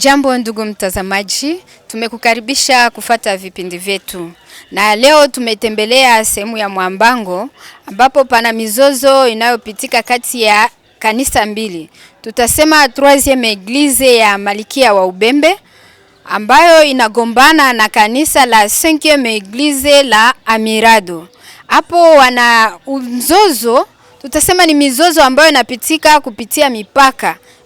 Jambo ndugu mtazamaji, tumekukaribisha kufata vipindi vyetu. Na leo tumetembelea sehemu ya Mwambango ambapo pana mizozo inayopitika kati ya kanisa mbili. Tutasema Troisieme Eglise ya Malikia wa Ubembe ambayo inagombana na kanisa la Cinquieme Eglise la Amirado. Hapo wana mzozo, tutasema ni mizozo ambayo inapitika kupitia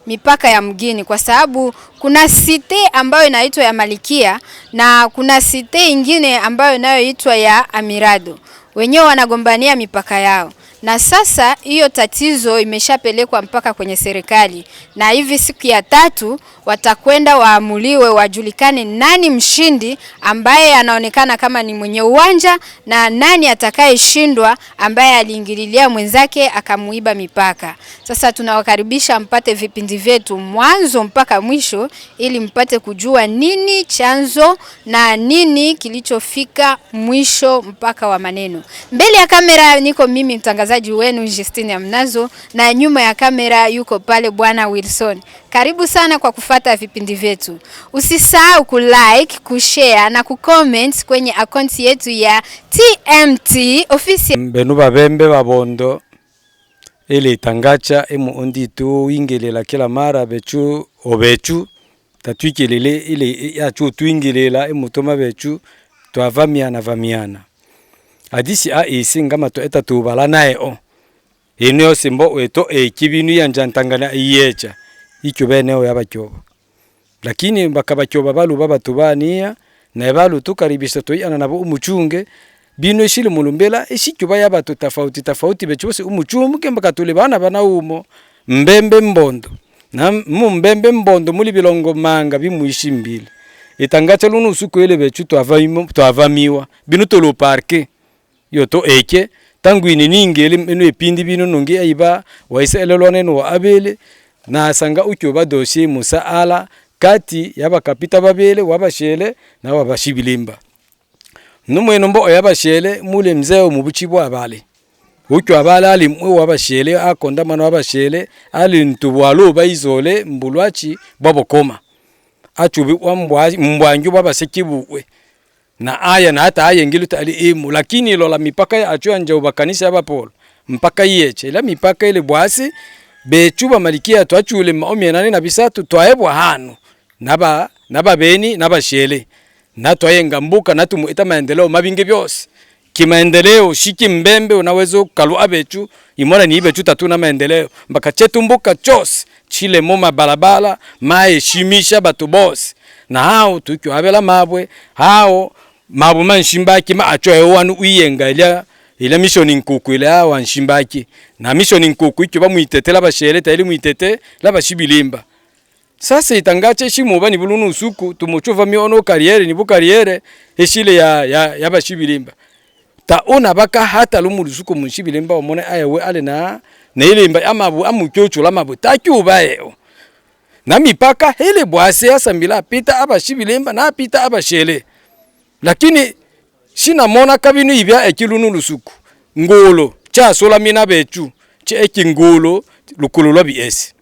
mipaka ya mgini, kwa sababu kuna site ambayo inaitwa ya Malikia na kuna site ingine ambayo inayoitwa ya Amirado. Wenyewe wanagombania mipaka yao. Na sasa hiyo tatizo imeshapelekwa mpaka kwenye serikali, na hivi siku ya 3 watakwenda waamuliwe, wajulikane nani mshindi ambaye anaonekana kama ni mwenye uwanja na nani atakayeshindwa ambaye aliingililia mwenzake akamuiba mipaka. Sasa tunawakaribisha mpate vipindi vyetu mwanzo mpaka mwisho ili mpate kujua nini chanzo na nini kilichofika mwisho mpaka wa maneno. Mbele ya kamera niko mimi mtangazaji wenu Justine Mnazo, na nyuma ya kamera yuko pale Bwana Wilson. Karibu sana kwa kufata vipindi vyetu. Usisahau kulike, kushare na kucomment kwenye account yetu ya TMT official. Benu babembe babondo ile tangacha emu onditu ingelela kila mara bechu obechu tatwikelele ile yachu twingelela emu toma bechu twavamiana adisi isi ngama to eta tubala nae ino simbo weto ekibinu yanjantangana iyecha icyo beneo yabacyoba, lakini bakabacyoba balu babatubania na balu tukaribisha toyana nabo umuchunge bino shile mulumbela ishicyo yabatu tofauti becose umuchunge mbakatule bana bana umo mbembe mbondo na mbembe mbondo muri bilongo manga bimuishimbile itangacha lunu usuku ele bechu twavamiwa bino tolo parke yoto eke tangu iningele eno epindi bino nonge aiba waisa elelwane no abele na sanga ukyo badoshi musaala kati yaba kapita babele wabashele na wabashibilimba numweno mbo yabashele mule mzeo mubuchibwa abale ukyo abale ali mwe wabashele akonda mano wabashele ali ntubwalo bayizole mbulwachi babokoma achubi mbwanju babasekibuwe na aya na hata aya ngiluta ali imu, lakini lola mipaka ya achu anja ubakanisa abapolo mpaka yeche ila mipaka ile bwasi bechuba Malikia twachule maomi nane na bisatu twaebwa hanu naba beni naba shele na twayenga mbuka na tumuita maendeleo mabinge byose kimaendeleo shiki mbembe unaweza kalu abechu imora ni ibechu tatu na maendeleo mpaka chetu mbuka chose chile moma balabala mae shimisha batu boss na hao tukyo abela mabwe hao mabu manshimbaki ma acho ewanu uyenga ila mission nkuku ila wanshimbaki na mission nkuku icyo bamuitetela bashele tayili muitete la bashibilimba. Sasa itangache shimo bani bulunu usuku tumuchova miono kariere ni bukariere eshile ya bashibilimba taona baka hata lumuru usuku munshibilimba omone ayewe ale na ilimba amabu amukyocho la mabu takyubayo na mipaka hele bwase asambila pita abashibilimba na pita abashele, lakini shina mona kabinu ibya ekilunu lusuku ngolo cha sola mina bechu che ekingolo lukulu lwa BS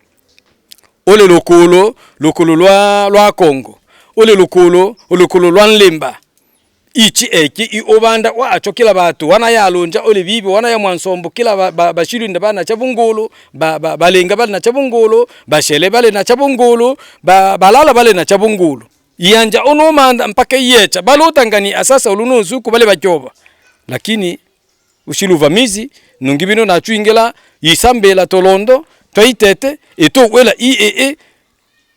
ole lukulu lwa Kongo ole lukulu lwa Nlemba ichi eki iobanda wa achokila batu wana yalonja ole bibi wana ya mwansombo kila bashirinda bana chabungulu balenga bale na chabungulu bashele bale na chabungulu balala bale na chabungulu yanja ono manda mpaka yecha balotangani asasa ulunuzu kubale bacyoba, lakini ushiluvamizi nungibino na chuingela yisambela tolondo twaitete eto wela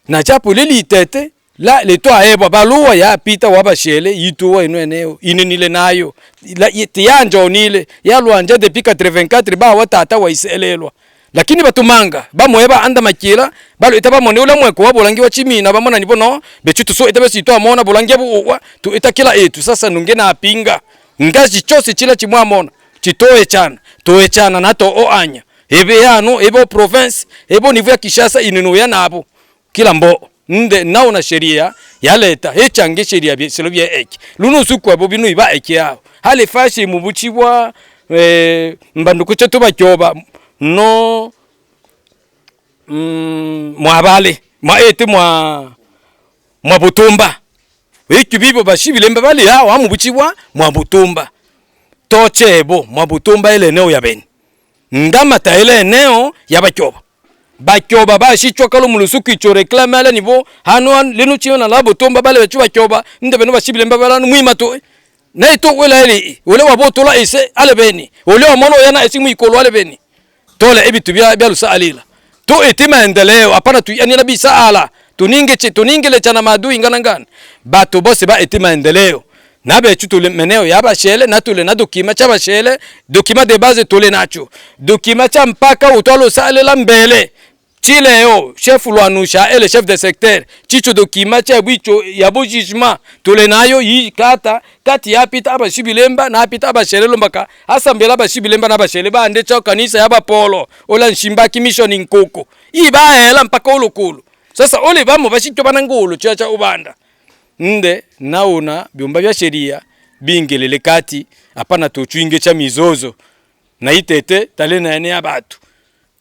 na chapo leli itete la leto aeba baluwa ya pita wabashele yituwa eneo inenile nayo la yanja onile ya luanja depuis 84 ba watata waiselelwa, lakini batumanga bamoeba anda makila balo itaba mone ula mweko wabolangi wa chimina bamona nibono bechutu so itabe sito amona bolangi buwa tu itakila etu sasa nungena apinga ngazi chose chila chimwamona chitoe chana na to oanya ebe yano ebo province ebo nivu ya Kishasa ineno ya nabo kila mbo nde naona sheria yaleta hechange sheria biselobia eki luno suku abo binu iba eki yao hale fashi mubuchibwa mbanduko chetu bacyoba no mwabale mwaete Mwabutumba witu bibo bashibilemba bali hao amu buchibwa Mwabutumba tochebo Mwabutumba ile eneo ya Beni ndama ta ile eneo ya Bakyoba bashichwa kalo mulusuku icho reclame ala nivo hano lenu chiyo na labo Butumba bale bechu Bakyoba nde beno bashibilemba bala mwima to na ito wela ile wale wabotola ise ale Beni wale wamono yana esi mwikolo ale Beni tole ebitu bya lusa alila to etima endeleo hapana tu yani nabi saala tuningele chana madui ngana bato bose ba etima endeleo nabe chutule meneo yaba shele natule na dokima chaba shele dokima de base tole nacho dokima cha mpaka utolo sale la mbele chile yo chef lwanusha ele chef de secteur chicho dokima cha bicho yabo jugement tole nayo yi kati yapita aba shibilemba na apita aba shele lombaka asambela aba shibilemba na aba shele ba ande cha kanisa yaba polo ola nshimbaki mission nkoko iba hela mpaka olokolo sasa ole bamo bashityo banangolo cha ubanda nde naona byomba bya sheria bingelele kati hapana tochwinge cha mizozo na itete talena ene abatu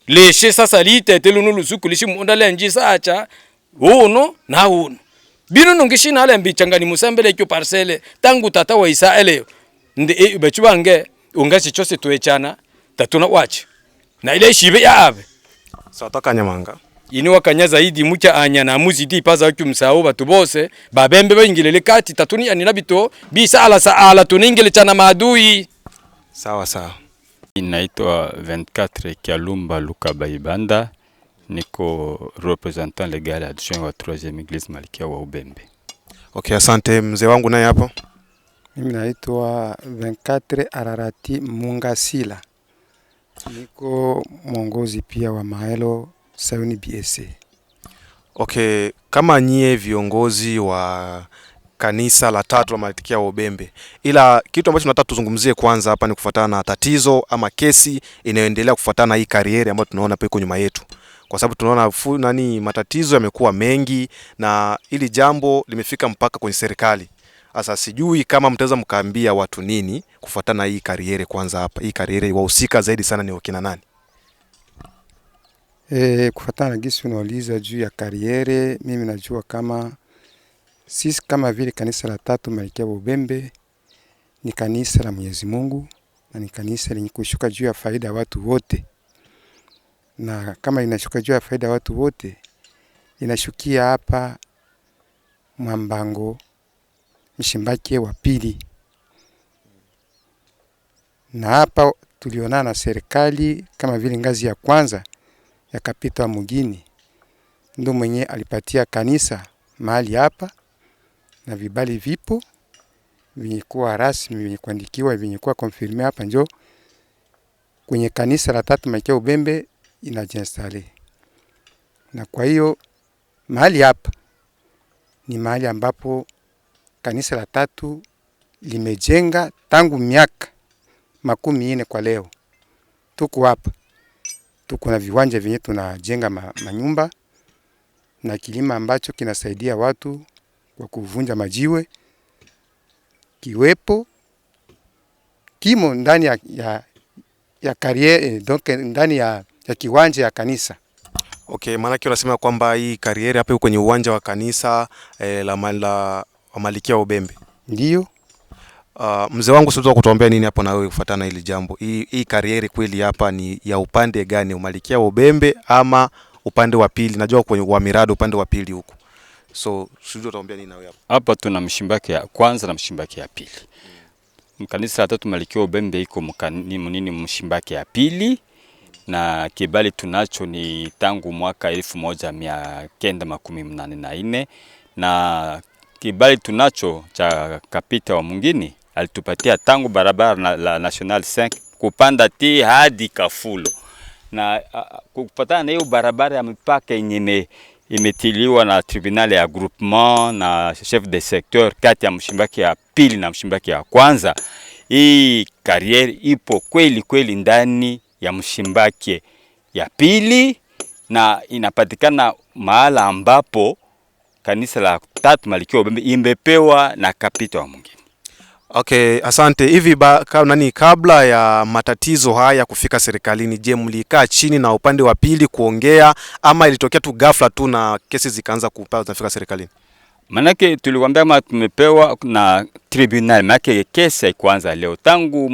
leshe sasa litete luno lusuku lishi munda lenji sacha uno na uno bino nongishina ale mbichangani musambele kyo parcele tangu tata wa Isa eleo nde bechubange ungachi chose tuechana tatuna wachi na ile shibe ya abe Sata Kanyamanga ini wakanya zaidi mucha anya na muzidi paza waki msao batu bose babembe baingilele kati tatuni anina bito bisa ala tuningile chana maadui sawa. Inaitwa 24 Kialumba Luka Baibanda, niko representant legal adjoint wa 3e Église Malkia wa Ubembe. Okay, asante. Mzee wangu naye hapo. Mimi naitwa 24 Ararati Mungasila, niko mwongozi pia wa Maelo Sayuni BSA. Okay, kama nyie viongozi wa kanisa la tatu la Malkia wa Ubembe, ila kitu ambacho nataka tuzungumzie kwanza hapa ni kufuatana na tatizo ama kesi inayoendelea kufuatana na hii kariere ambayo tunaona hapo iko nyuma yetu, kwa sababu tunaona matatizo yamekuwa mengi na ili jambo limefika mpaka kwenye serikali. Sasa sijui kama mtaweza mkaambia watu nini kufuatana na hii kariere. Kwanza hapa hii kariere wahusika zaidi sana ni wakina nani? Kufuatana na gisi unauliza juu ya kariere, mimi najua kama sisi kama vile kanisa la tatu Malkia wa Ubembe ni kanisa la Mwenyezi Mungu na ni kanisa lenye kushuka juu ya faida ya watu wote. Na kama inashuka juu ya faida ya watu wote, inashukia hapa Mwambango Mshimbaki wa pili. Na hapa tulionana na serikali kama vile ngazi ya kwanza ya kapita wa mugini ndo mwenye alipatia kanisa mahali hapa na vibali vipo venye kuwa rasmi, venye kuandikiwa, venye kuwa confirme hapa njo kwenye kanisa la tatu Malkia Ubembe inajiinstale. Na kwa hiyo mahali hapa ni mahali ambapo kanisa la tatu limejenga tangu miaka 40 kwa leo. Tuko hapa, tuko na viwanja venye tunajenga manyumba na kilima ambacho kinasaidia watu kwa kuvunja majiwe kiwepo kimo ndani ya kariere, donc ndani ya kiwanja ya kanisa. Okay, maana kile unasema kwamba hii kariere hapa kwenye uwanja wa kanisa la Malkia wa Ubembe. Ndio. Mzee wangu sio kutuambia nini hapo na wewe kufuatana hili jambo. Hii kariere kweli hapa ni ya upande gani? Malkia wa Ubembe ama upande wa pili? Najua kwenye wa mirado upande wa pili huko. So sio utaambia nini na wewe hapo? Hapa tuna Mshimbaki ya kwanza na Mshimbaki ya pili. Kanisa la tatu Malkia wa Ubembe iko mnini Mshimbaki ya pili, na kibali tunacho ni tangu mwaka 1984 na kibali tunacho cha kapita wa mwingine alitupatia tangu barabara la National 5 kupanda ti hadi Kafulo, na kupatana na hiyo barabara ya mipaka yenye imetiliwa na tribunal ya groupement na chef de secteur kati ya Mshimbaki ya pili na Mshimbaki ya kwanza. Hii kariere ipo kweli ndani ya Mshimbaki ya pili na inapatikana mahala ambapo kanisa la tatu Malkia wa Ubembe imepewa na kapita wa mwingine. Okay, asante. Hivi kabla ya matatizo haya kufika serikalini, je, mlikaa chini na upande wa pili kuongea ama ilitokea tu ghafla tu na kesi zikaanza kufika serikalini? Manake tulikwambia kama tumepewa na tribunal, manake kesi kwanza leo tangu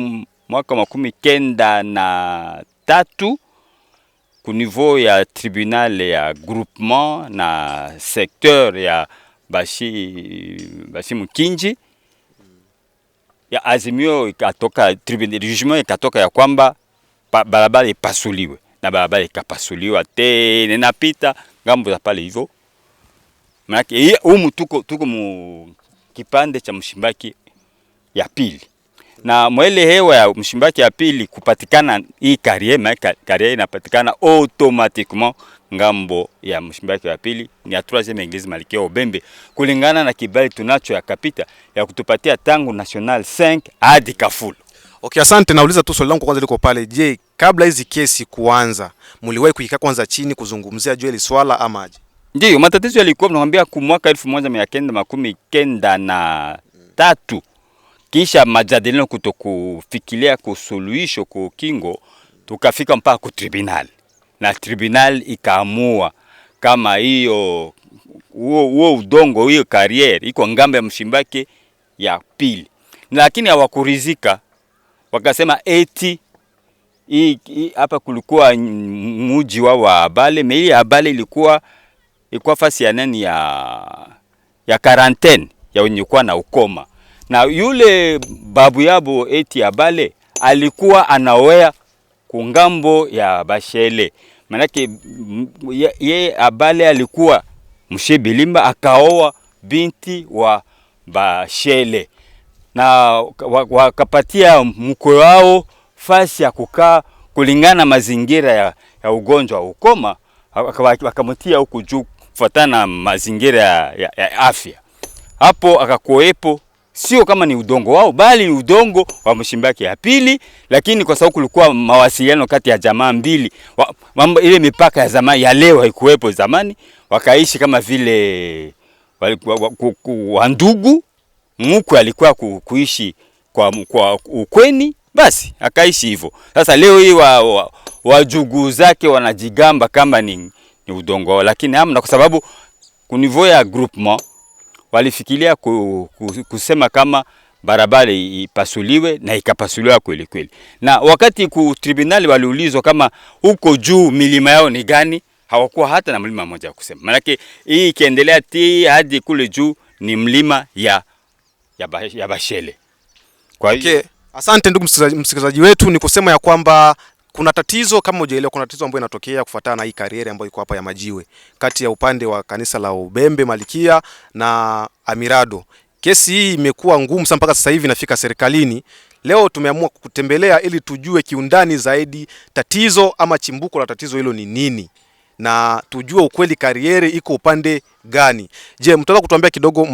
mwaka 1993 ku niveau ya tribunal ya groupement na secteur ya Bashi Mkinji ya azimio ikatoka, tribunal jugement ikatoka ya kwamba barabara ipasuliwe, na barabara ikapasuliwa tena napita ngambo za pale hivyo. Manake tuko mu kipande cha Mshimbaki ya pili, na mwele hewa ya Mshimbaki ya pili kupatikana hii kariere inapatikana automatiquement ngambo ya Mshimbaki ya pili ni ya 3e Eglise Malkia Obembe, kulingana na kibali tunacho ya kapita ya kutupatia tangu national 5 hadi Kafulo. Okay, asante. Nauliza tu swali langu kwanza liko pale. Je, kabla hizi kesi kuanza, mliwahi kuikaa kwanza chini kuzungumzia juu ile swala ama aje? Ndio, matatizo yalikuwa tunakwambia ku mwaka 1993 kisha majadiliano kutokufikiria kusuluhisho kwa kingo, tukafika mpaka ku tribunal, na tribunal ikaamua kama hiyo huo udongo hiyo kariere iko ngambo ya Mshimbaki ya pili, lakini hawakurizika, wakasema eti hapa kulikuwa muji wa Abale, meli Abale ilikuwa fasi ya nani ya quarantaine ya wenye kuwa na ukoma, na yule babu yabo eti Abale alikuwa anaoea kungambo ya Bashele, manake ye Abale alikuwa Mshebilimba akaoa binti wa Bashele, na wakapatia mkwe wao fasi ya kukaa kulingana mazingira ya ugonjwa wa ukoma, wakamutia huku juu kufuatana mazingira ya afya. Hapo akakuepo sio kama ni udongo wao, bali udongo wa Mshimbaki ya pili, lakini kwa sababu kulikuwa mawasiliano kati ya jamaa mbili, ile mipaka ya zamani ya leo haikuwepo zamani, wakaishi kama vile walikuwa ndugu. Mkwe alikuwa kuishi kwa ukweni, basi akaishi hivyo. Sasa leo hii wajugu zake wanajigamba kama ni udongo wao, lakini hamna, kwa sababu kunivyo ya groupement walifikiria kusema kama barabara ipasuliwe, na ikapasuliwa kweli kweli. Na wakati ku tribunal waliulizwa kama huko juu milima yao ni gani, hawakuwa hata na mlima mmoja wa kusema. Maana hii ikiendelea hadi kule juu ni mlima ya Bashele. Kwa hiyo okay, asante ndugu msikilizaji wetu, ni kusema ya kwamba kuna tatizo, kama hujaelewa, kuna tatizo ambayo inatokea kufuatana na hii kariere ambayo iko hapa ya Majiwe kati ya upande wa kanisa la Obembe Malkia na Amirado. Kesi hii imekuwa ngumu sana mpaka sasa hivi inafika serikalini. Leo tumeamua kutembelea ili tujue kiundani zaidi tatizo ama chimbuko la tatizo hilo ni nini, na tujue ukweli kariere iko upande gani. Je, mtaweza kutuambia kidogo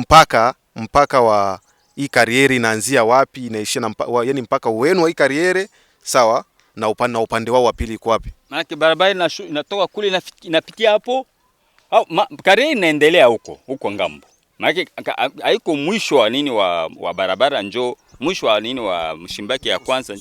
mpaka wa hii kariere inaanzia wapi, inaishia na yani mpaka wenu wa hii kariere, sawa, na upande wao wa pili iko wapi? Maana barabara inatoka kule inapitia hapo, au kariere inaendelea huko ngambo. Maana haiko mwisho wa nini wa barabara, njo mwisho wa nini wa Mshimbaki ya kwanza.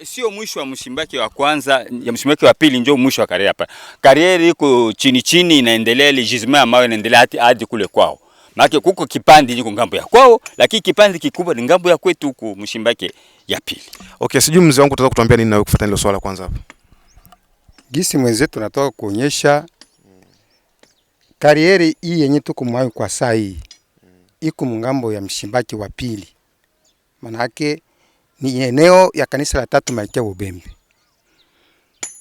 Sio mwisho wa Mshimbaki wa kwanza, ya Mshimbaki wa pili njo mwisho wa kariere hapa. Kariere iko chini inaendelea, legizima ambayo inaendelea hadi kule kwao. Maana kuko kipande jiko ngambo ya kwao, lakini kipande kikubwa ni ngambo ya kwetu huko Mshimbaki ya pili. Okay, sijui mzee wangu utaweza kutuambia nini na kufuatana hilo swala kwanza hapa. Gisi mwenzetu tunatoka kuonyesha kariere hii yenye tuko mwayo kwa saa hii iko ngambo ya Mshimbaki wa pili. Manake ni eneo ya kanisa la 3 Malkia Obembe.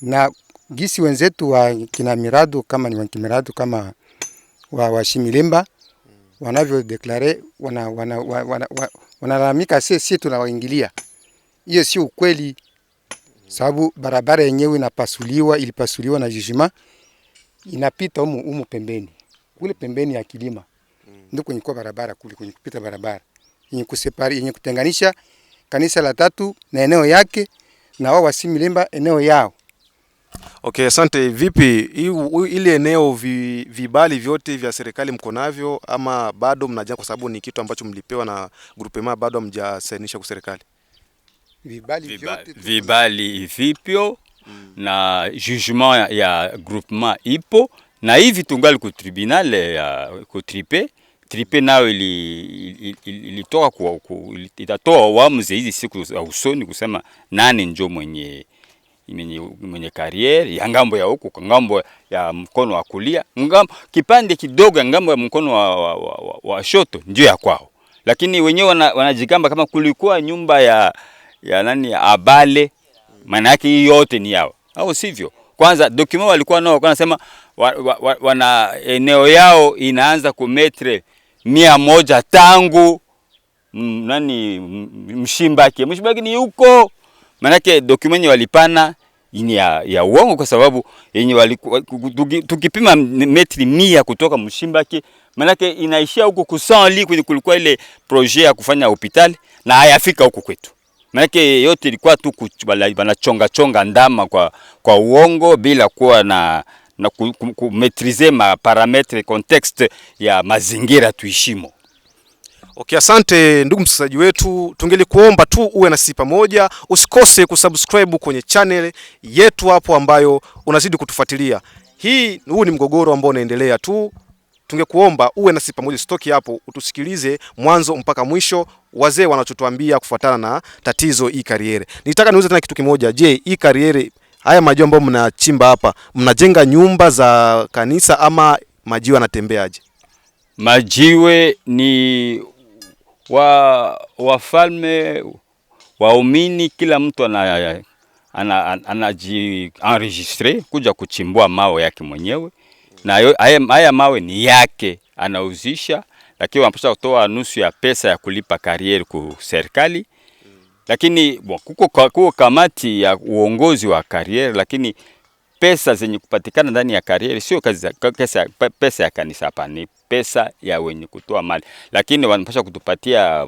Na gisi wenzetu wa kina Mirado kama ni Wankimirado kama wa Shimilemba wanavyo deklare wanalalamika sisi tunawaingilia. Hiyo sio ukweli, sababu barabara yenyewe ilipasuliwa na jijima inapita humu pembeni. Kule pembeni ya kilima ndio kwenye kwa barabara kule kwenye kupita barabara yenye kutenganisha kanisa la 3 na eneo yake na wao Wasimilemba eneo yao. Okay, asante. Vipi ile eneo vibali vyote vya serikali mko navyo ama bado mnaja, kwa sababu ni kitu ambacho mlipewa na groupement, bado hamjasainisha kwa serikali? Vibali vipyo na jugement ya groupement ipo, na hivi tungali ku tribunal ya ku tripe nao ilitoka itatoa uamuzi hizi siku za usoni kusema nani njo mwenye kariere ya ngambo ya huko, ngambo ya mkono wa kulia, kipande kidogo ya ngambo ya mkono wa shoto ndio ya kwao. Lakini wenyewe wanajigamba kama kulikuwa nyumba ya nani Abale, maana yake yote ni yao. Au sivyo? Kwanza document walikuwa nao wanasema wana eneo yao inaanza kumetre 100 tangu nani Mshimbaki ni huko. Maana yake document walipana ini ya uongo, kwa sababu yenye tukipima metri 100 kutoka Mshimbaki, maana yake inaishia huko kusali kulikuwa ile projet ya kufanya hospitali na hayafika huko kwetu. Maana yake yote ilikuwa tu wanachonga ndama kwa uongo bila kuwa na kumetrize ma parametre contexte ya mazingira tuishimo. Okay, asante ndugu msikilizaji wetu, tungelikuomba tu uwe na sisi pamoja, usikose kusubscribe kwenye channel yetu hapo ambayo unazidi kutufuatilia. Huu ni mgogoro ambao unaendelea tu. Tungekuomba uwe na sisi pamoja, stoki hapo utusikilize mwanzo mpaka mwisho, wazee wanachotuambia kufuatana na tatizo hii kariere. Nitaka niulize tena kitu kimoja, je, hii kariere, haya majiwe ambayo mnachimba hapa, mnajenga nyumba za kanisa ama majiwe yanatembeaje? Majiwe ni wafalme waumini, kila mtu anajienregistre kuja kuchimbua mawe yake mwenyewe, na haya mawe ni yake, anauzisha, lakini wanapaswa kutoa nusu ya pesa ya kulipa kariere ku serikali. Lakini kuko kamati ya uongozi wa kariere, lakini pesa zenye kupatikana ndani ya kariere sio pesa ya kanisa, hapana, pesa ya wenye kutoa mali. Lakini wanapaswa kutupatia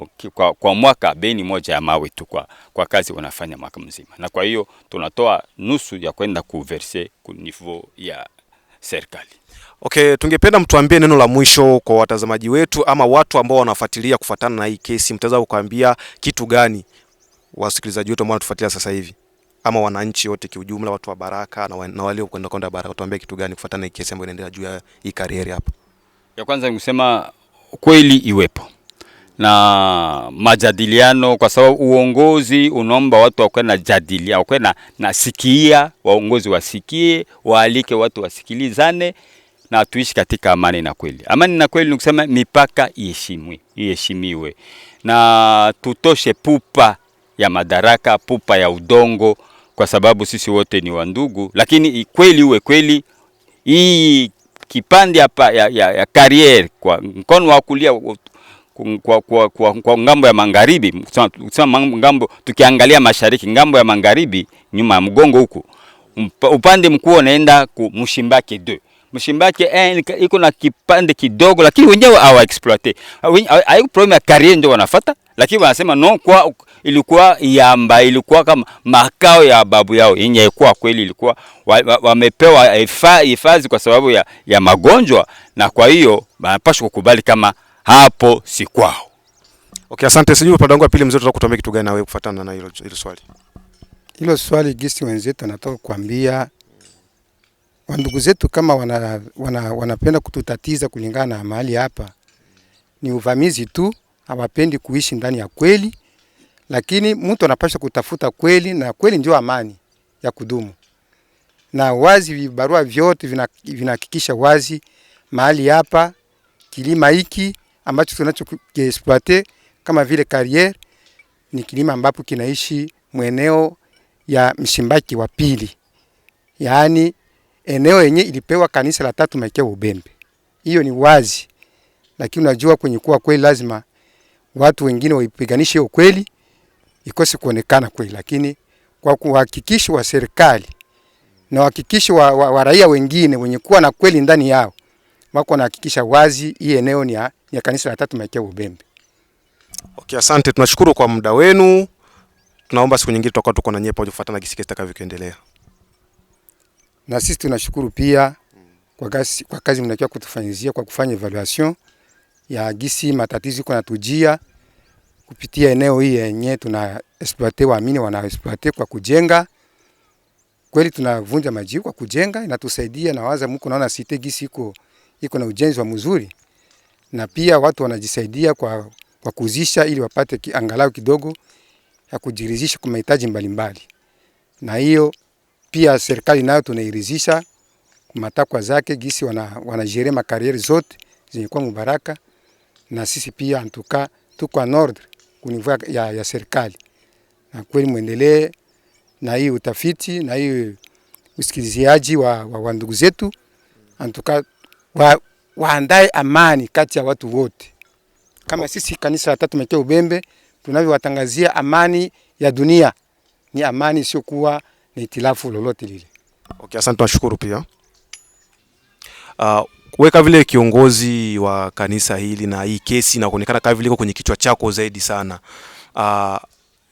kwa mwaka beni moja ya mawe tu kwa kazi wanafanya mwaka mzima. Na kwa hiyo tunatoa nusu ya kwenda kuverse ku niveau ya serikali. Okay, tungependa mtuambie neno la mwisho kwa watazamaji wetu ama watu ambao wanafuatilia kufuatana na hii kesi. Mtaweza kuambia kitu gani wasikilizaji wetu ambao wanatufuatilia sasa hivi, ama wananchi wote kiujumla, watu wa Baraka na walio kwenda Baraka, tuambie kitu gani kufuatana na hii kesi ambayo inaendelea juu ya hii kariere hapa? Ya kwanza ni kusema kweli iwepo na majadiliano, kwa sababu uongozi unaomba watu wakwe na jadilia, wakwe na sikia, waongozi wasikie, waalike watu wasikilizane na tuishi katika amani na kweli. Amani na kweli ni kusema mipaka iheshimiwe na tutoshe pupa ya madaraka, pupa ya udongo, kwa sababu sisi wote ni wandugu. Lakini kweli uwe kweli, hii kipande hapa ya kariere kwa mkono wa kulia kwa ngambo ya magharibi, kusema ngambo, tukiangalia mashariki, ngambo ya magharibi nyuma ya mgongo huku, upande mkuu unaenda ku Mshimbaki 2. Mshimbaki iko na kipande kidogo, lakini wenyewe hawa exploiter. Hayo problem ya kariere ndio wanafuata, lakini wanasema no, kwa ilikuwa yamba, ilikuwa kama makao ya babu yao, yenye kwa kweli ilikuwa wamepewa hifadhi kwa sababu ya magonjwa, na kwa hiyo wanapaswa kukubali kama hapo si kwao. Okay, asante. Sijui upande wangu wa pili mzee, tutakutumia kitu gani na wewe kufuatana na hilo swali? Hilo swali gisi wenzetu anatoka kuambia wandugu zetu kama wanapenda kututatiza kulingana na mahali hapa, ni uvamizi tu, hawapendi kuishi ndani ya kweli. Lakini mtu anapaswa kutafuta kweli, na kweli ndio amani ya kudumu. Na wazi vibarua vyote vinahakikisha wazi mahali hapa kilima hiki ambacho tunachokiexploiter kama vile kariere ni kilima ambapo kinaishi mweneo ya Mshimbaki wa pili. Yaani eneo yenye ilipewa kanisa la 3 Makeo Ubembe. Hiyo ni wazi. Lakini unajua kwenye kuwa kweli lazima watu wengine waipiganishe ukweli ikose kuonekana kweli. Lakini kwa kuhakikisha wa serikali na uhakikisho wa raia wengine wenye kuwa na kweli ndani yao, wako wanahakikisha wazi hii eneo ni ya kanisa la 3 Makeo Ubembe. Okay, asante. Tunashukuru kwa muda wenu. Tunaomba siku nyingine tutakuwa tuko na nyepo kufuatana gisi kitakavyoendelea. Na sisi tunashukuru pia kwa kazi mnakiwa kutufanyizia kwa kufanya evaluation ya gisi matatizo kuna tujia kupitia eneo hii yenye tuna exploiter, waamini wana exploiter kwa kujenga kweli tunavunja majiwe kwa kujenga, inatusaidia. Na waza mko naona site gisi iko na ujenzi wa mzuri, na pia watu wanajisaidia kwa kuzisha ili wapate angalau kidogo ya kujiridhisha kwa mahitaji mbalimbali. Na hiyo pia serikali nayo tunairidhisha kwa matakwa zake gisi wanajere makarieri zote zenye kwa Mubaraka, na sisi pia antuka tuko en ordre kunivua ya serikali. Na kweli muendelee na hii utafiti na hii usikilizaji wa ndugu zetu, antuka waandae amani kati ya watu wote. Kama sisi kanisa la Tatu Mekea Ubembe tunavyowatangazia amani ya dunia, ni amani sio kuwa ni itilafu lolote lile. Okay, asante, tunashukuru pia. Weka vile kiongozi wa kanisa hili na hii kesi na kuonekana kama vile iko kwenye kichwa chako zaidi sana.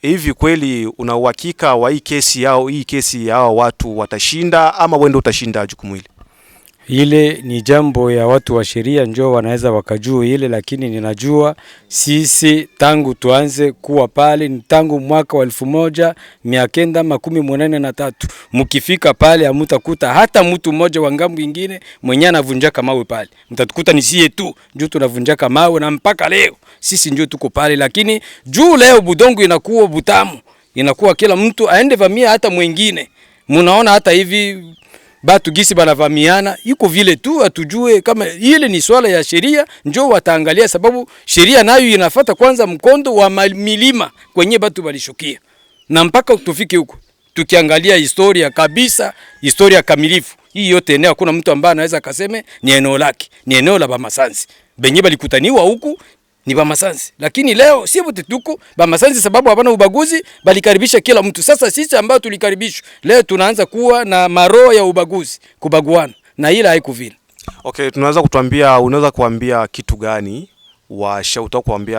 Hivi kweli una uhakika wa hii kesi yao watu watashinda ama wewe ndio utashinda jukumu hili? Ile ni jambo ya watu wa sheria njoo wanaweza wakajua ile, lakini ninajua sisi tangu tuanze kuwa pale ni tangu mwaka wa 1983. Mkifika pale hamutakuta hata mtu mmoja wa ngambo nyingine mwenye anavunjaka mawe pale. Mtatukuta ni sie tu njoo tunavunjaka mawe, na mpaka leo sisi njoo tuko pale. Lakini juu leo budongo inakuwa butamu, inakuwa kila mtu aende vamia hata mwingine. Munaona hata hivi batu gisi banavamiana, yuko vile tu atujue kama ile ni swala ya sheria, njoo wataangalia, sababu sheria nayo inafuata kwanza mkondo wa milima kwenye batu balishukia. Na mpaka tufike huko tukiangalia historia kabisa, historia kamilifu, hii yote eneo hakuna mtu ambaye anaweza kaseme ni eneo lake, ni eneo la Bamasanzi. Benye balikutaniwa huku ni Bamasanzi. Lakini leo si wote tuko Bamasanzi sababu hapana ubaguzi, balikaribisha kila mtu. Sasa sisi ambao tulikaribishwa leo tunaanza kuwa na maroho ya ubaguzi, kubaguana, na ila haiko vile. Okay, unaweza kuambia kitu gani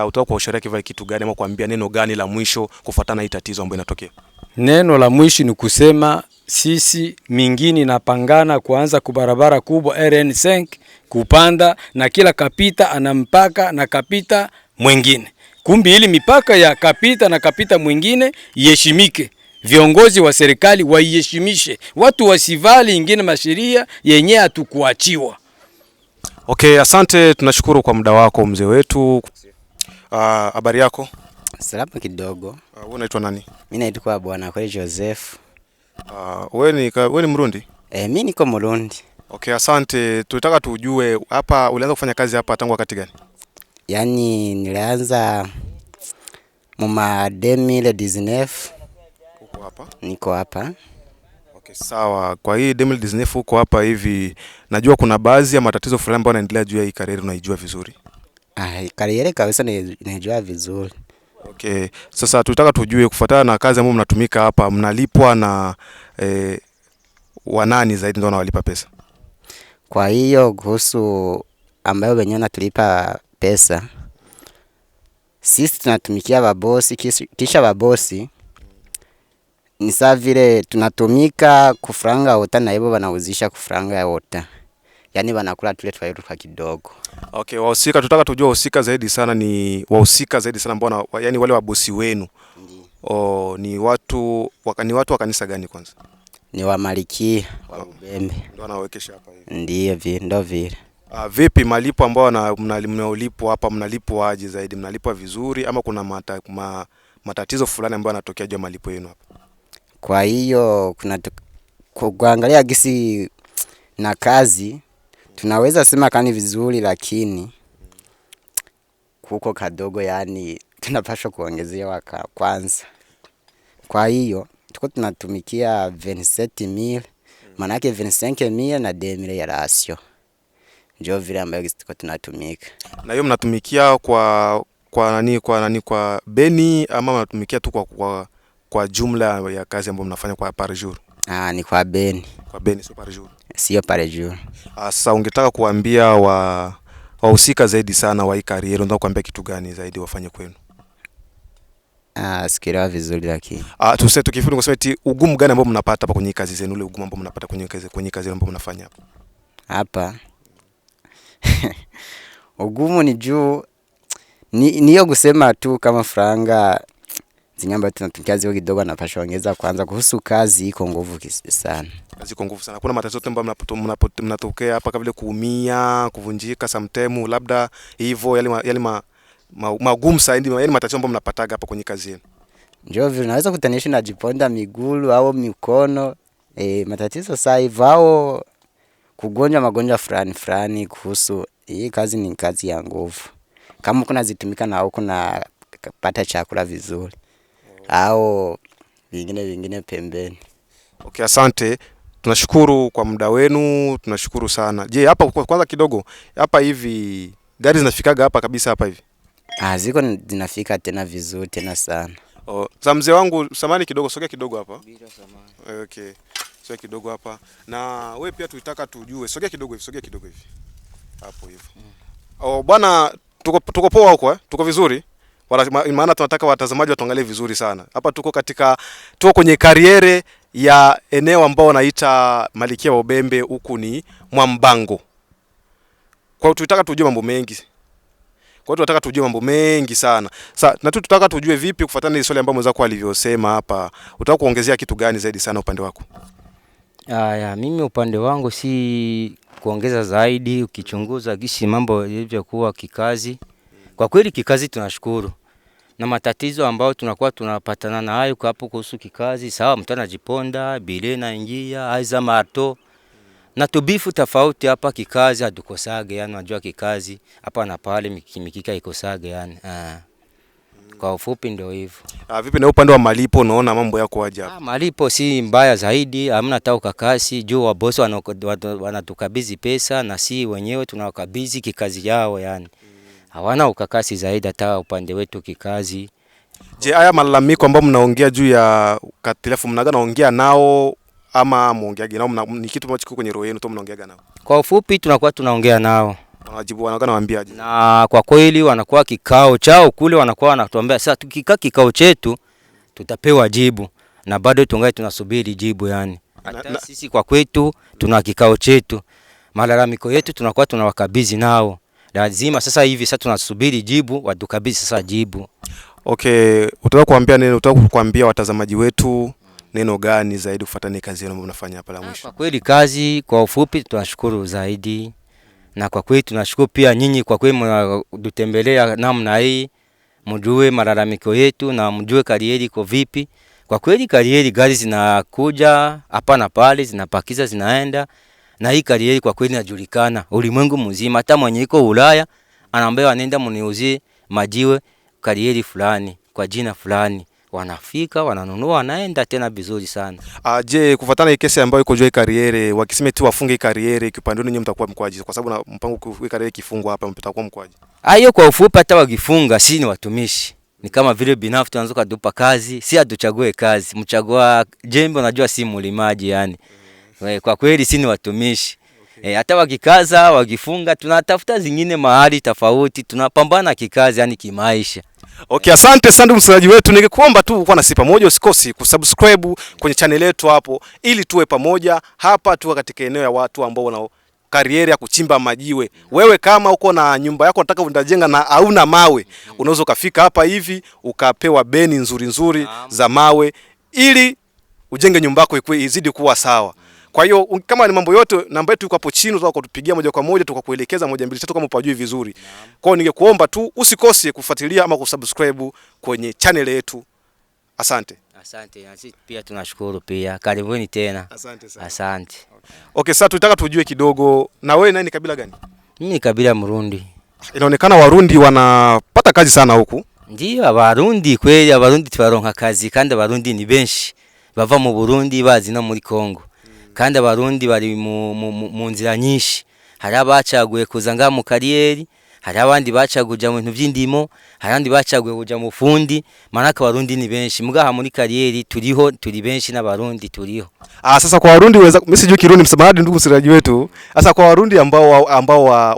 utakuwa ushauri kiva kitu gani ama kuambia neno gani la mwisho kufuatana hii tatizo ambayo inatokea? Neno la mwisho ni kusema sisi mingini napangana kuanza kubarabara kubwa RN5 kupanda, na kila kapita ana mpaka na kapita mwingine. Kumbi ili mipaka ya kapita na kapita mwingine iheshimike. Viongozi wa serikali waiheshimishe. Watu wasivali ingine masheria yenye hatukuachiwa. Okay, asante, tunashukuru kwa muda wako mzee wetu. Habari yako? Salama kidogo. Wewe unaitwa nani? Mimi naitwa Bwana Kweli Joseph. Wewe ni Mrundi? Mimi niko Mrundi. Okay, asante. Tunataka tujue hapa ulianza kufanya kazi hapa tangu wakati gani? Yaani nilianza mwa 2019. Uko hapa? Niko hapa. Okay, sawa. Kwa hii 2019 uko hapa hivi, najua kuna baadhi ya matatizo fulani ambayo yanaendelea juu ya hii karieri, unaijua vizuri? Karieri kabisa naijua vizuri. Okay, sasa tunataka tujue kufuatana na kazi ambayo mnatumika hapa, mnalipwa na wanani zaidi ndio wanawalipa pesa? Kwa hiyo kuhusu ambayo wenyewe natulipa pesa, sisi tunatumikia babosi, kisha babosi ni sawa vile tunatumika kufranga ota na hivyo wanauzisha kufranga ya ota. Yaani wanakula tule twa kidogo. Okay, wahusika tunataka tujue wahusika zaidi sana ni wahusika zaidi sana ambao yani wale wabosi wenu. Ni watu wa kanisa gani kwanza? Ni wa Maliki wa Ubembe. Ndio wanawekesha hapa hivi. Ndio vile. Vipi malipo ambao mnalipwa hapa, mnalipwa aje zaidi? Mnalipwa vizuri ama kuna matatizo fulani ambayo yanatokea juu ya malipo yenu hapa? Kwa hiyo kuna kuangalia gisi na kazi tunaweza sema kani vizuri, lakini kuko kadogo, yani tunapaswa kuongezewa kwanza. Kwa hiyo tuko tunatumikia 27,000, maana yake 25,000 na 2,000 ya rasio. Ndio vile ambayo tuko tunatumika. Na hiyo mnatumikia kwa beni ama mnatumikia tu kwa jumla ya kazi ambayo mnafanya kwa par jour? Ni kwa beni. Kwa beni, sio par jour. Sio par jour. Sasa ungetaka kuambia wahusika zaidi sana wa hii karieri, unataka kuambia kitu gani zaidi wafanye kwenu? Sikielewa vizuri lakini. Tukifundi kusema eti ugumu gani ambao mnapata hapa kwenye kazi zenu, ule ugumu ambao mnapata kwenye kazi ambao mnafanya hapa? Hapa. Ugumu ni juu niyo kusema tu kama franga zinyamba tunatumikia ziko kidogo napasha ongeza kwanza. Kuhusu kazi iko nguvu sana. Kazi iko nguvu sana. Kuna matatizo ambayo mnatokea hapa kama vile kuumia, kuvunjika sometime labda hivyo yale magumu zaidi, yale matatizo ambayo mnapataga hapa kwenye kazi yenu? Ndio vile naweza kutanisha na jiponda miguu au mikono. Matatizo sasa hivyo au kugonja magonjwa fulani. Kuhusu hii kazi ni kazi ya nguvu. Kama kuna zitumika na huko na pata chakula vizuri au vingine pembeni. Okay, asante. Tunashukuru kwa muda wenu, tunashukuru sana. Je, hapa kwanza kidogo, hapa hivi gari zinafikaga hapa kabisa hapa hivi? Ziko zinafika tena vizuri tena sana. Za mzee wangu samani kidogo, sogea kidogo hapa. Bila samani. Okay. Sogea kidogo hapa. Na wewe pia tulitaka tujue, sogea kidogo hivi. Hapo hivyo. Bwana, tuko poa huko tuko vizuri? Maana tunataka watazamaji watuangalie vizuri sana. Hapa tuko kwenye kariere ya eneo ambao wanaita Malikia wa Ubembe, huku ni Mwambango. Kwa hiyo tunataka tujue mambo mengi sana. Sasa na tunataka tujue vipi kufuatana na swali ambalo mwenzako alivyosema hapa. Unataka kuongezea kitu gani zaidi sana upande wako? Mimi upande wangu si kuongeza zaidi. Ukichunguza gisi mambo yalivyokuwa kikazi, kwa kweli kikazi tunashukuru. Na matatizo ambayo tunakuwa tunapatana na hayo hapo kuhusu kikazi, sawa, mtu anajiponda bile na ingia aiza marto na tubifu tofauti hapa kikazi hatukosage, yani unajua kikazi hapa na pale mikika ikosage yani. Kwa ufupi ndio hivyo. Vipi na upande wa malipo, unaona mambo yako aje hapa? Malipo si mbaya zaidi, hamna hata ukakasi juu wa boss wanatukabidhi pesa na si wenyewe tunawakabidhi kikazi yao yani. Hawana ukakasi zaidi hata upande wetu kikazi. Je, haya malalamiko ambao mnaongea juu ya telephone mnaongea nao ama muongeaje nao, ni kitu ambacho kiko kwenye roho yenu tu mnaongeaga nao? Kwa ufupi tunakuwa tunaongea nao. Wanajibu wanawaambiaje? Na kwa kweli wanakuwa kikao chao kule, wanakuwa wanatuambia sasa tukikaa kikao chetu tutapewa jibu, na bado tungai tunasubiri jibu yani. Hata sisi kwa kwetu tuna kikao chetu, malalamiko yetu tunakuwa tunawakabidhi nao. Lazima sasa hivi sasa tunasubiri jibu, watukabidhi sasa jibu. Okay, unataka kuambia watazamaji wetu neno gani zaidi kufuatana na kazi yenu mnafanya hapa la mwisho? Kwa kweli kazi kwa ufupi tunashukuru zaidi. Na kwa kweli tunashukuru pia nyinyi kwa kweli mnatutembelea namna hii, mjue malalamiko yetu na mjue karieri iko vipi. Kwa kweli karieri gari zinakuja hapa na pale, zinapakiza zinaenda. Na hii karieri kwa kweli inajulikana ulimwengu mzima, hata mwenye iko Ulaya anaambia anaenda mniuzie majiwe karieri fulani kwa jina fulani, wanafika wananunua wanaenda tena vizuri sana. Je, kufuatana na kesi ambayo iko juu ya kariere, wakisema tu wafunge kariere, kipande nyinyi mtakuwa mkwaji kwa sababu na mpango kwa kariere kifungwa hapa mtakuwa mkwaji? Hiyo kwa ufupi, hata wakifunga si ni watumishi. Ni kama vile binafsi tunaanza kutupa kazi, si atuchague kazi. Mchagua jembe unajua si mlimaji yani. Kwa kweli si ni watumishi. Hata wakikaza, wakifunga, tunatafuta zingine mahali tofauti, tunapambana kikazi yani kimaisha. Okay, asante sana msemaji wetu. Ningekuomba tu uko nasi pamoja, usikosi kusubscribe kwenye channel yetu hapo ili tuwe pamoja hapa. Tuwe katika eneo ya watu ambao wana kariere ya kuchimba majiwe. Wewe kama uko na nyumba yako unataka unajenga na hauna mawe, unaweza ukafika hapa hivi ukapewa beni nzuri za mawe ili ujenge nyumba yako izidi kuwa sawa. Kwa hiyo kama ni mambo yote, namba yetu iko hapo chini, unaweza kutupigia moja kwa moja tukakuelekeza 1 2 3 kama upajui vizuri. Kwa hiyo ningekuomba tu usikose kufuatilia ama kusubscribe kwenye channel yetu. Asante. Asante, na sisi pia tunashukuru pia. Karibuni tena. Asante sana. Asante. Okay, sasa tunataka tujue kidogo, na wewe nani kabila gani? Mimi ni kabila Mrundi. Inaonekana Warundi wanapata kazi sana huku. Ndio, Abarundi kweli, Abarundi tubaronka kazi kandi Abarundi ni benshi. Bava mu Burundi bazi no muri Kongo. Kandi Abarundi bari mu nzira nyinshi. Hari abacaguye kuza nga mu karieri, hari abandi bacaguja mu bintu by'indimo, hari abandi bacaguye kuja mu fundi. Manaka Abarundi ni benshi. Mugaha muri karieri turi benshi n'Abarundi turiho. Sasa kwa Warundi mimi sijui Kirundi, msamaha ndugu msiraji wetu. Sasa kwa Warundi ambao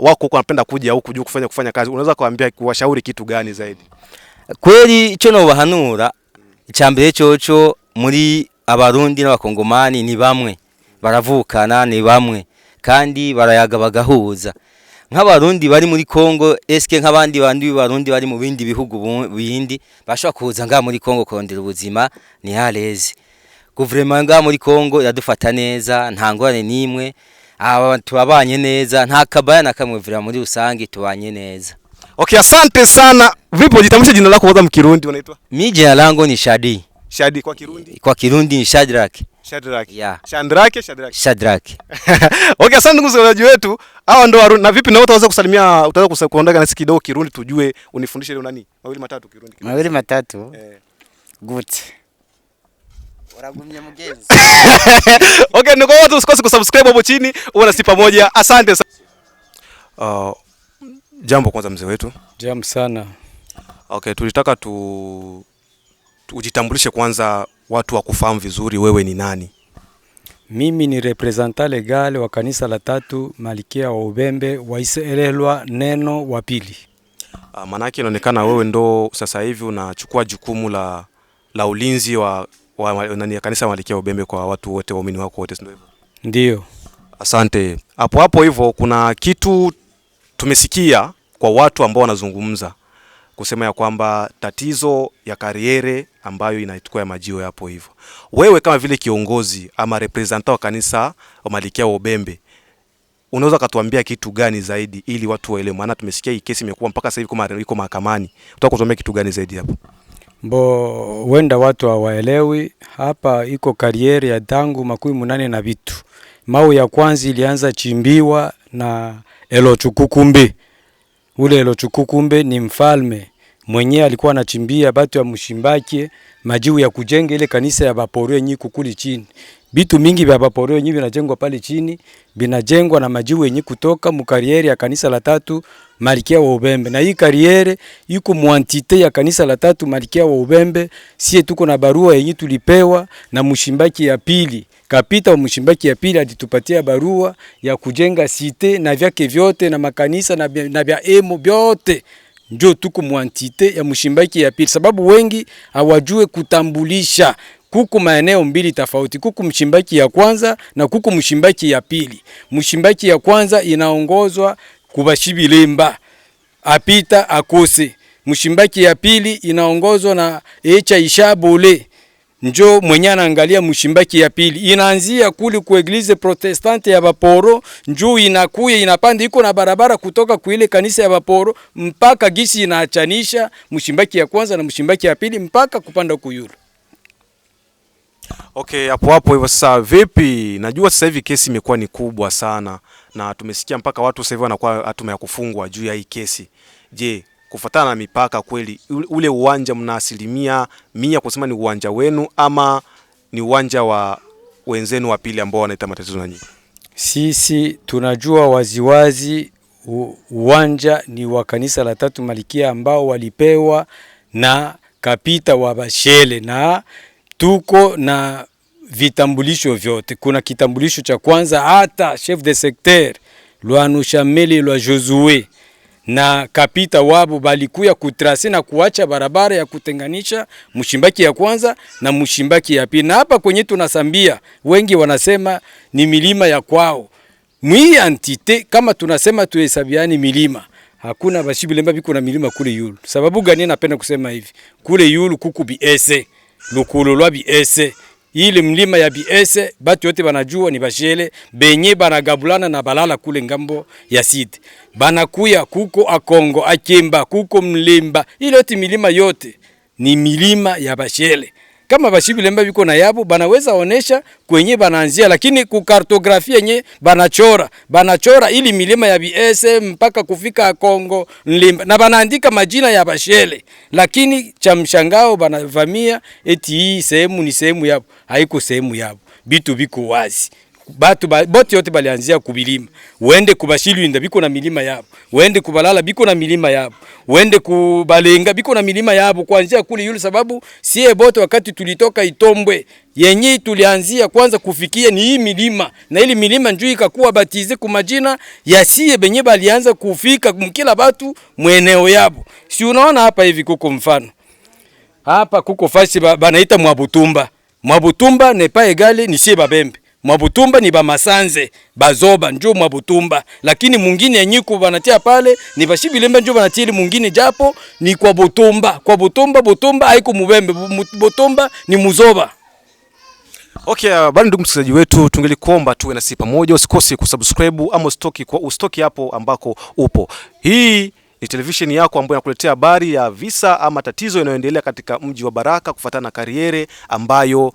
wako huko wanapenda kuja huku juu kufanya kazi, unaweza kuambia kuwashauri kitu gani zaidi? Kweli ico no bahanura, icambere coco muri Abarundi n'Abakongomani ni bamwe. Baravukana ni bamwe kandi barayaga bagahuza. nk'abarundi bari muri Kongo eske nk'abandi barundi bari mu bindi bihugu bindi bashobora kuza nga muri Kongo kondera ubuzima ni haleze. Guverinoma nga muri Kongo yadufata neza, nta ngorane nimwe, tubabanye neza, nta kabaya na kamwe vira muri rusangi tubanye neza. Okay, asante sana. Vipi ujitambulishe jina lako kwanza mkirundi unaitwa? Mimi jina langu ni Shadi. Shadi kwa Kirundi? Kwa Kirundi ni Shadrack. Shadrack. Yeah. Shadrack. Okay, asante ndugu wasikilizaji wetu. Hawa ndo Haruni. Na vipi na wewe utaweza kusalimia, utaweza kuondoka nasi kidogo Kirundi tujue, unifundishe leo nani? Mawili matatu Kirundi. Mawili matatu. Good. Waragumye mugezi. Okay, ndugu watu usikose kusubscribe hapo chini, uwe nasi pamoja. Asante sana. Jambo kwanza mzee wetu. Jambo sana. Okay, tulitaka ujitambulishe kwanza, watu wakufahamu vizuri, wewe ni nani? Mimi ni representant legal wa kanisa la tatu Malkia wa Ubembe Waiselelwa Neno wa Pili. Manake inaonekana wewe ndo sasa hivi unachukua jukumu la ulinzi wa kanisa Malkia wa Ubembe kwa watu wote, waumini wako wote, ndio hivyo? Ndio. Asante. Hapo hivyo kuna kitu tumesikia kwa watu ambao wanazungumza kusema ya kwamba tatizo ya kariere ambayo inaitukua ya Majiwe hapo hivyo. Wewe kama vile kiongozi ama representant wa kanisa wa Malkia wa Ubembe, unaweza kutuambia kitu gani zaidi ili watu waelewe? Maana tumesikia hii kesi imekuwa mpaka sasa hivi kama iko mahakamani. Unataka kutuambia kitu gani zaidi hapo? Wenda watu hawaelewi, hapa iko kariere ya tangu 18 na vitu. Mau ya kwanza ilianza chimbiwa na Elochukukumbe. Ule Elochukukumbe ni mfalme mwenye alikuwa anachimbia batu ya Mshimbaki majiwe ya kujenga ile kanisa ya Baporo yenye kukuli chini. Bitu mingi vya Baporo yenye binajengwa pale chini, binajengwa na majiwe yenye kutoka mukariere ya kanisa la tatu Malkia wa Ubembe. Na hii kariere yuko muantite ya kanisa la tatu Malkia wa Ubembe. Sie tuko na barua yenye tulipewa na Mshimbaki ya pili. Kapita wa Mshimbaki ya pili alitupatia barua ya kujenga site na vyake vyote na makanisa na vya emo vyote. Njo tuko muantite ya Mshimbaki ya pili, sababu wengi hawajue kutambulisha. Kuku maeneo mbili tofauti, kuku Mshimbaki ya kwanza na kuku Mshimbaki ya pili. Mshimbaki ya kwanza inaongozwa kubashibilemba apita akose. Mshimbaki ya pili inaongozwa na Echa Ishabole. Njo mwenye anaangalia Mshimbaki ya pili. Inaanzia kuli ku Eglise Protestante ya Baporo, njo inakuya inapanda iko na barabara kutoka kuile kanisa ya Baporo mpaka gisi inaachanisha Mshimbaki ya kwanza na Mshimbaki ya pili mpaka kupanda kuyulu. Okay, hapo hivyo sasa vipi? Najua sasa hivi kesi imekuwa ni kubwa sana na tumesikia mpaka watu sasa hivi wanakuwa hatuma ya kufungwa juu ya hii kesi. Je, kufuatana na mipaka kweli ule uwanja mna 100% kusema ni uwanja wenu ama ni uwanja wa wenzenu wa pili ambao wanaita matatizo na nyinyi? Sisi tunajua waziwazi uwanja ni wa kanisa la tatu Malkia ambao walipewa na kapita wa Bashele, na tuko na vitambulisho vyote. Kuna kitambulisho cha kwanza, hata chef de secteur Lwanu Shameli Lwa Josue na kapita wabo balikuya kutrase na kuacha barabara ya kutenganisha Mshimbaki ya kwanza na Mshimbaki ya pili. Na hapa kwenye tunasambia, wengi wanasema ni milima ya kwao. Mwi antite kama tunasema tuhesabiani milima, hakuna Bashibilemba biko na milima kule yulu. Sababu gani napenda kusema hivi? Kule yulu kuku biese, lukulu lwa biese. Ile mlima ya biese batu yote banajua ni Bashele benye banagabulana na balala kule ngambo ya Sidi. Banakuya kuko Akongo, Akemba, kuko Mlemba. Ile yote milima yote ni milima ya Bashele. Kama Bashibilemba biko na yabo banaweza onesha kwenye banaanzia, lakini ku kartografia yenye banachora ili milima ya biese mpaka kufika Kongo Mlemba na banaandika majina ya Bashele, lakini cha mshangao banavamia eti hii sehemu ni sehemu yabo. Haiko sehemu yabo, bitu biko wazi. Batu bote yote balianzia kubilima. Uende kubashilwinda biko na milima yabo, uende kubalala biko na milima yabo, uende kubalenga biko na milima yabo kuanzia kule yule. Sababu sie bote wakati tulitoka Itombwe yenye tulianzia kwanza kufikia ni hii milima, na ili milima njoo ikakuwa batize ku majina ya sie benye balianza kufika mkila batu mweneo yabo. Si unaona hapa hivi kuko mfano hapa kuko fasi banaita Mwabutumba. Mwabutumba ne pa egale ni sie Babembe. Mwabutumba ni bamasanze bazoba njo Mwabutumba, lakini mungine yenyiku banatia pale ni bashibilemba njo banatia ile mungine, japo ni kwa Butumba. Kwa Butumba haiko Mubembe, Butumba ni Muzoba. Okay, bado ndugu msikilizaji wetu, tungelikuomba tuwe nasi pamoja, usikose kusubscribe ama usitoki hapo ambako upo. Hii ni televisheni yako ambayo inakuletea habari ya visa ama tatizo inayoendelea katika mji wa Baraka kufuatana na kariere ambayo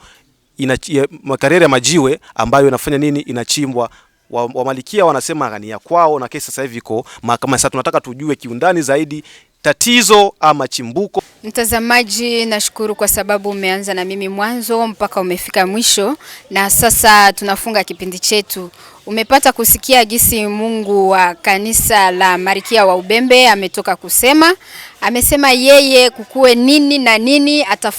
kariere ya majiwe ambayo inafanya nini, inachimbwa. Wamalikia wanasema ni ya kwao na kesi sasa hivi iko mahakama. Sasa tunataka tujue kiundani zaidi tatizo ama chimbuko. Mtazamaji, nashukuru kwa sababu umeanza na mimi mwanzo mpaka umefika mwisho, na sasa tunafunga kipindi chetu. Umepata kusikia gisi Mungu wa kanisa la Marikia wa Ubembe ametoka kusema. Amesema yeye kukue nini na nini atafuatia